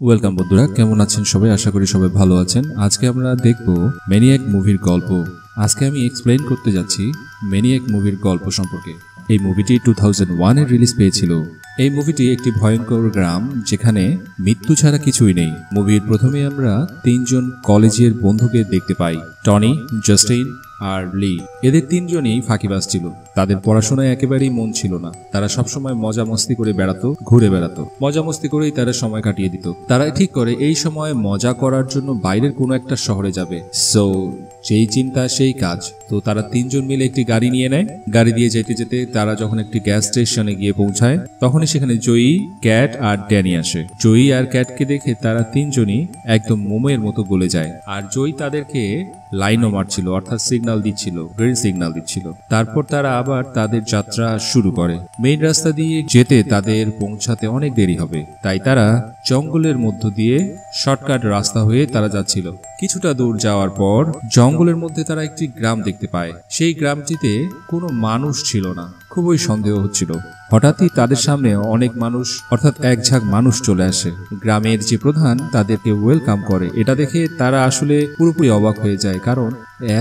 Welcome বন্ধুরা, কেমন আছেন সবাই? আশা করি সবাই ভালো আছেন। আজকে আমরা দেখব ম্যানিয়াক মুভির গল্প। আজকে আমি এক্সপ্লেইন করতে যাচ্ছি ম্যানিয়াক মুভির গল্প সম্পর্কে। এই মুভিটি 2001-এ রিলিজ পেয়েছিল। এই মুভিটি একটি ভয়ঙ্কর গ্রাম যেখানে মৃত্যু ছাড়া কিছুই নেই। মুভির প্রথমে আমরা তিনজন কলেজের বন্ধুকে দেখতে পাই, টনি, জাস্টিন আর লি। এদের তিনজনই ফাঁকিবাজ ছিল। তাদের পড়াশোনায় একেবারেই মন ছিল না। তারা সবসময় মজা মস্তি করে বেড়াতো, ঘুরে বেড়াতো। মজা মস্তি করেই তারা সময় কাটিয়ে দিত। তারা ঠিক করে এই সময় মজা করার জন্য বাইরের কোনো একটা শহরে যাবে। সো যেই চিন্তা সেই কাজ। তো তারা তিনজন মিলে একটি গাড়ি নিয়ে নেয়। গাড়ি দিয়ে যেতে যেতে তারা যখন একটি গ্যাস স্টেশনে গিয়ে পৌঁছায়, তখনই সেখানে জয়ী, ক্যাট আর ড্যানি আসে। জয়ী আর ক্যাটকে দেখে তারা তিনজনই একদম মোমের মতো গলে যায়। আর জয়ী তাদেরকে লাইনও মারছিল, অর্থাৎ সিগন্যাল দিচ্ছিল, গ্রিন সিগন্যাল দিচ্ছিল। তারপর তারা আবার তাদের যাত্রা শুরু করে। মেইন রাস্তা দিয়ে যেতে তাদের পৌঁছাতে অনেক দেরি হবে, তাই তারা জঙ্গলের মধ্য দিয়ে শর্টকাট রাস্তা হয়ে তারা যাচ্ছিল। কিছুটা দূর যাওয়ার পর জঙ্গলের মধ্যে তারা একটি গ্রাম দেখতে পায়। সেই গ্রামটিতে কোনো মানুষ ছিল না। খুবই সন্দেহ হচ্ছিল। হঠাৎই তাদের সামনে অনেক মানুষ, অর্থাৎ এক ঝাঁক মানুষ চলে আসে। গ্রামের যে প্রধান তাদেরকে ওয়েলকাম করে। এটা দেখে তারা আসলে পুরোপুরি অবাক হয়ে যায়, কারণ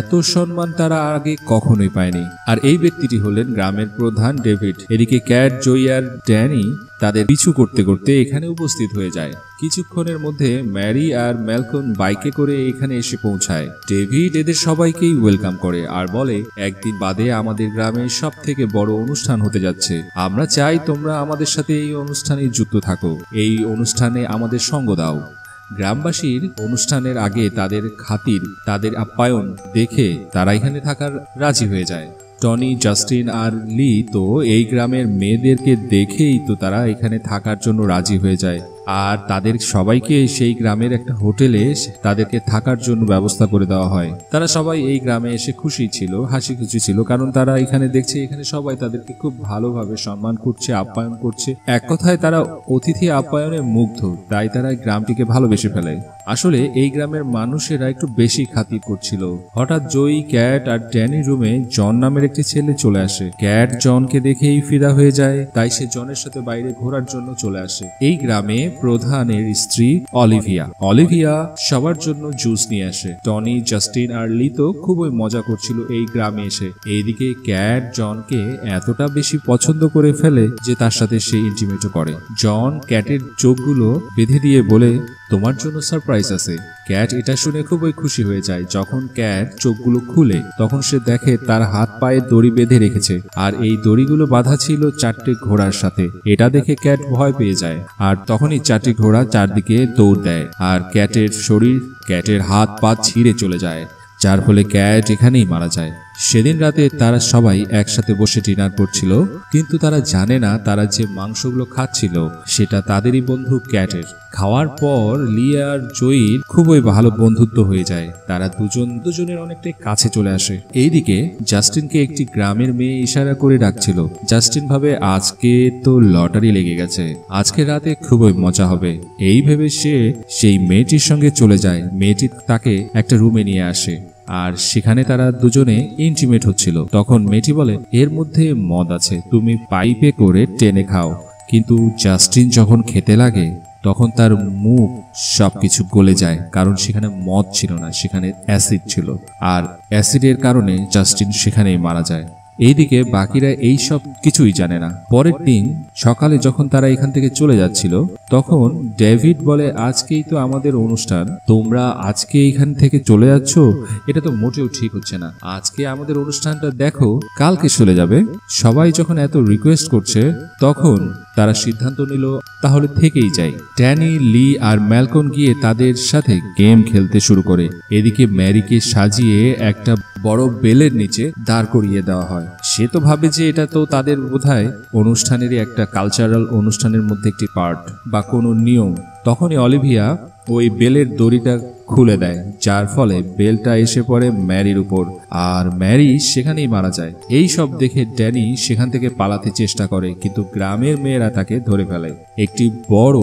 এত সম্মান তারা আগে কখনোই পায়নি। আর এই ব্যক্তিটি হলেন গ্রামের প্রধান ডেভিড। এদিকে ক্যাট, জয়ী আর ড্যানি তাদের পিছু করতে করতে এখানে উপস্থিত হয়ে যায়। কিছুক্ষণের মধ্যে ম্যারি আর ম্যালকম বাইকে করে এখানে এসে পৌঁছায়। ডেভিড এদের সবাইকেই ওয়েলকাম করে আর বলে, একদিন বাদে আমাদের গ্রামে সব থেকে বড় অনুষ্ঠান হতে যাচ্ছে। আমরা চাই তোমরা আমাদের সাথে এই অনুষ্ঠানে যুক্ত থাকো। এই অনুষ্ঠানে আমাদের সঙ্গ দাও। গ্রামবাসীর অনুষ্ঠানের আগে তাদের খাতির, তাদের আপ্যায়ন দেখে তারা এখানে থাকার রাজি হয়ে যায়। টনি, জাস্টিন আর লি তো এই গ্রামের মেয়েদেরকে দেখেই তো তারা এখানে থাকার জন্য রাজি হয়ে যায়। আর তাদের সবাইকে সেই গ্রামের একটা হোটেলে তাদেরকে থাকার জন্য ব্যবস্থা করে দেওয়া হয়। তারা সবাই এই গ্রামে এসে খুশি ছিল, হাসি খুশি ছিল, কারণ তারা এখানে দেখছে এখানে সবাই তাদেরকে খুব ভালোভাবে সম্মান করছে, আপ্যায়ন করছে। এক কথায় তারা অতিথি আপ্যায়নে মুগ্ধ, তাই তারা গ্রামটিকে ভালোবেসে ফেলে। আসলে এই গ্রামের মানুষেরা একটু বেশি খাতির করছিল। হঠাৎ জয়ী, ক্যাট আর ড্যানি রুমে জন নামের একটি ছেলে চলে আসে। ক্যাট জনকে দেখেই ফিদা হয়ে যায়, তাই সে জনের সাথে বাইরে ঘোরার জন্য চলে আসে। এই গ্রামে প্রধানের স্ত্রী অলিভিয়া সবার জন্য জুস নিয়ে আসে। টনি, জাস্টিন আর লি তো খুবই মজা করছিল এই গ্রামে এসে। এইদিকে ক্যাট জনকে এতটা বেশি পছন্দ করে ফেলে যে তার সাথে সে ইন্টিমেটও করে। জন ক্যাটের চোখগুলো বেঁধে দিয়ে বলে, তোমার জন্য সারপ্রাইজ আছে। ক্যাট এটা শুনে খুবই খুশি হয়ে যায়। যখন ক্যাট চোখগুলো খুলে তখন সে দেখে তার হাত পায়ে দড়ি বেঁধে রেখেছে, আর এই দড়িগুলো বাঁধা ছিল 4টে ঘোড়ার সাথে। এটা দেখে ক্যাট ভয় পেয়ে যায়, আর তখনই 4টি ঘোড়া চারদিকে দৌড় দেয়, আর ক্যাটের শরীর, ক্যাটের হাত পা ছিঁড়ে চলে যায়, যার ফলে ক্যাট এখানেই মারা যায়। সেদিন রাতে তারা সবাই একসাথে বসে ডিনার করছিল, কিন্তু তারা জানে না তারা যে মাংসগুলো খাচ্ছিল সেটা তাদেরই বন্ধু ক্যাটের। খাওয়ার পর লি আর জয়ীর খুবই ভালো বন্ধুত্ব হয়ে যায়। তারা দুজনের অনেকটাই কাছে চলে আসে। এইদিকে জাস্টিনকে একটি গ্রামের মেয়ে ইশারা করে ডাকছিল। জাস্টিন ভাবে আজকে তো লটারি লেগে গেছে, আজকে রাতে খুবই মজা হবে। এই ভেবে সে সেই মেয়েটির সঙ্গে চলে যায়। মেয়েটি তাকে একটা রুমে নিয়ে আসে, আর সেখানে তারা দুজনে ইন্টিমেট হচ্ছিল। তখন মেয়েটি বলে, এর মধ্যে মদ আছে, তুমি পাইপে করে টেনে খাও। কিন্তু জাস্টিন যখন খেতে লাগে তখন তার মুখ সবকিছু গলে যায়, কারণ সেখানে মদ ছিল না, সেখানে অ্যাসিড ছিল। আর অ্যাসিডের কারণে জাস্টিন সেখানেই মারা যায়। এইদিকে বাকিরা এই সব কিছুই জানে না। পরের দিন সকালে যখন তারা এখান থেকে চলে যাচ্ছিল, তখন ডেভিড বলে, আজকেই তো আমাদের অনুষ্ঠান, তোমরা আজকে এখান থেকে চলে যাচ্ছ, এটা তো মোটেও ঠিক হচ্ছে না। আজকে আমাদের অনুষ্ঠানটা দেখো, কালকে চলে যাবে। সবাই যখন এত রিকোয়েস্ট করছে, তখন তারা সিদ্ধান্ত নিল তাহলে থেকেই যাই। ড্যানি, লি আর ম্যালকম গিয়ে তাদের সাথে গেম খেলতে শুরু করে। এদিকে ম্যারিকে সাজিয়ে একটা বড় বেলের নিচে দাঁড় করিয়ে দেওয়া হয়। সে তো ভাবে যে এটা তো তাদের বোধহয় অনুষ্ঠানেরই একটা কালচারাল অনুষ্ঠানের মধ্যে একটি পার্ট বা কোনো নিয়ম। তখনই অলিভিয়া ওই বেলের দড়িটা খুলে দেয়, যার ফলে বেলটা এসে পড়ে ম্যারির উপর, আর ম্যারি সেখানেই মারা যায়। এই সব দেখে ড্যানি সেখান থেকে পালাতে চেষ্টা করে, কিন্তু গ্রামের মেয়েরা তাকে ধরে ফেলে। একটি বড়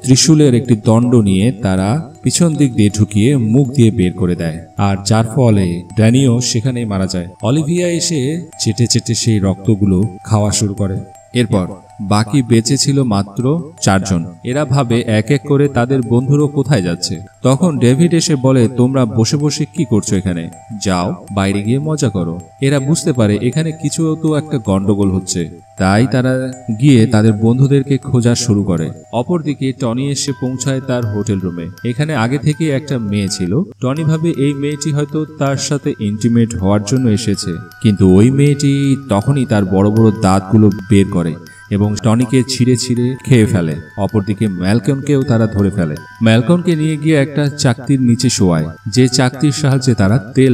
ত্রিশূলের একটি দণ্ড নিয়ে তারা পিছন দিক দিয়ে ঢুকিয়ে মুখ দিয়ে বের করে দেয়, আর যার ফলে ড্যানিও সেখানেই মারা যায়। অলিভিয়া এসে চেটে চেটে সেই রক্তগুলো খাওয়া শুরু করে। এরপর বাকি বেঁচে ছিল মাত্র 4 জন। এরা ভাবে এক এক করে তাদের বন্ধুরও কোথায় যাচ্ছে। তখন ডেভিড এসে বলে, তোমরা বসে বসে কি করছো এখানে? যাও বাইরে গিয়ে মজা করো। এরা বুঝতে পারে এখানে কিছু তো একটা গন্ডগোল হচ্ছে, তাই তারা গিয়ে তাদের বন্ধুদেরকে খোঁজা শুরু করে। অপরদিকে টনি এসে পৌঁছায় তার হোটেল রুমে। এখানে আগে থেকে একটা মেয়ে ছিল। টনি ভাবে এই মেয়েটি হয়তো তার সাথে ইন্টিমেট হওয়ার জন্য এসেছে, কিন্তু ওই মেয়েটি তখনই তার বড় বড় দাঁতগুলো বের করে এবং টনিকে ছিঁড়ে ছিঁড়ে খেয়ে ফেলে। অপরদিকে ম্যালকনকেও তারা ধরে ফেলে। ম্যালকনকে নিয়ে গিয়ে একটা চাকতির নিচে শোয়ায়, যে চাকতির সাহায্যে তারা তেল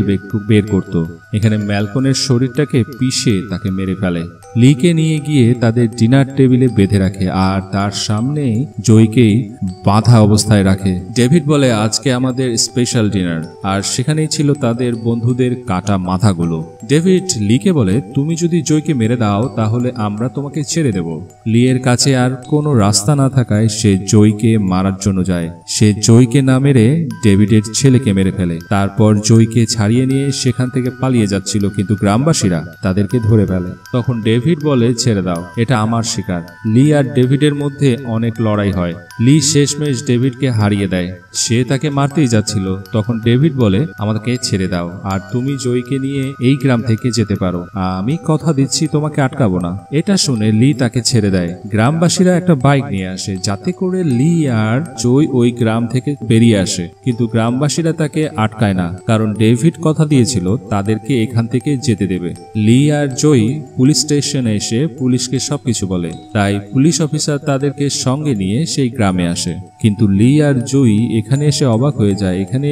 বের করত। এখানে ম্যালকনের শরীরটাকে পিষে তাকে মেরে ফেলে। লিকে নিয়ে গিয়ে তাদের ডিনার টেবিলে বেঁধে রাখে আর তার সামনেই জয়কেই বাঁধা অবস্থায় রাখে। ডেভিড বলে, আজকে আমাদের স্পেশাল ডিনার, আর সেখানেই ছিল তাদের বন্ধুদের কাটা মাথাগুলো। ডেভিড লিকে বলে, তুমি যদি জয়কে মেরে দাও তাহলে আমরা তোমাকে ছেড়ে দেব। লিয়ের কাছে আর কোনো রাস্তা না থাকায় সে জয়কে মারার জন্য যায়। সে জয়কে না মেরে ডেভিডের ছেলেকে মেরে ফেলে। তারপর জয়কে ছাড়িয়ে নিয়ে সেখান থেকে পালিয়ে যাচ্ছিল, কিন্তু গ্রামবাসীরা তাদেরকে ধরে ফেলে। তখন ডেভিড বলে, ছেড়ে দাও, এটা আমার শিকার। লি আর ডেভিডের মধ্যে অনেক লড়াই হয়। লি শেষমেশ ডেভিডকে হারিয়ে দেয়। সে তাকে মারতেই যাচ্ছিল। তখন ডেভিড বলে, আমাকে ছেড়ে দাও আর তুমি জয়কে নিয়ে এই গ্রাম থেকে যেতে পারো। আমি কথা দিচ্ছি তোমাকে আটকাবো না। এটা শুনে লি তাকে ছেড়ে দেয়। গ্রামবাসীরা একটা বাইক নিয়ে আসে যাতে করে লি আর জয় ওই গ্রাম থেকে বেরিয়ে আসে, কিন্তু গ্রামবাসীরা তাকে আটকায় না, কারণ ডেভিড কথা দিয়েছিল তাদেরকে এখান থেকে যেতে দেবে। লি আর জয় পুলিশ স্টেশনে এসে পুলিশকে সবকিছু বলে, তাই পুলিশ অফিসার তাদেরকে সঙ্গে নিয়ে সেই গ্রামে আসে। কিন্তু লি আর জয় এখানে এসে অবাক হয়ে যায়, এখানে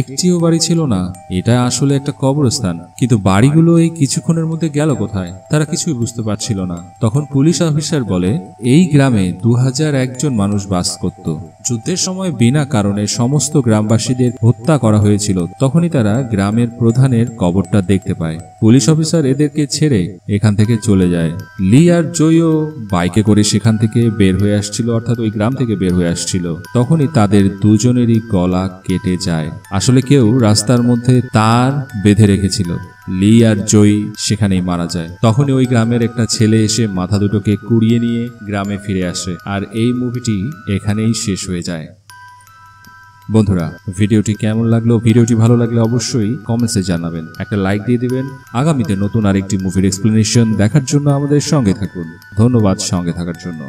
একটিও বাড়ি ছিল না। এটা আসলে একটা কবরস্থান, কিন্তু বাড়িগুলো এই কিছুক্ষণের মধ্যে গেল কোথায় তারা কিছুই বুঝতে পারছিল না। তখন পুলিশ অফিসার বলে, এই গ্রামে 2001 জন মানুষ বাস করত। যুদ্ধের সময় বিনা কারণে সমস্ত গ্রামবাসীদের হত্যা করা হয়েছিল। তখনই তারা গ্রামের প্রধানের কবরটা দেখতে পায়। পুলিশ অফিসার এদেরকে ছেড়ে এখান থেকে চলে যায়। লি আর জয়ও বাইকে করে সেখান থেকে বের হয়ে আসছিল, অর্থাৎ ওই গ্রাম থেকে বের হয়ে আসছিল। তখনই তাদের দুজনেরই গলা কেটে যায়। আসলে কেউ রাস্তার মধ্যে তার বেঁধে রেখেছিল। লি আর জয় সেখানেই মারা যায়। তখনই ওই গ্রামের একটা ছেলে এসে মাথা দুটোকে কুড়িয়ে নিয়ে গ্রামে ফিরে আসে। আর এই মুভিটি এখানেই শেষ হয়ে যায়। বন্ধুরা, ভিডিওটি কেমন লাগলো? ভিডিওটি ভালো লাগলে অবশ্যই কমেন্টসে জানাবেন, একটা লাইক দিয়ে দিবেন। আগামীতে নতুন আরেকটি মুভির এক্সপ্লেনেশন দেখার জন্য আমাদের সঙ্গে থাকুন। ধন্যবাদ সঙ্গে থাকার জন্য।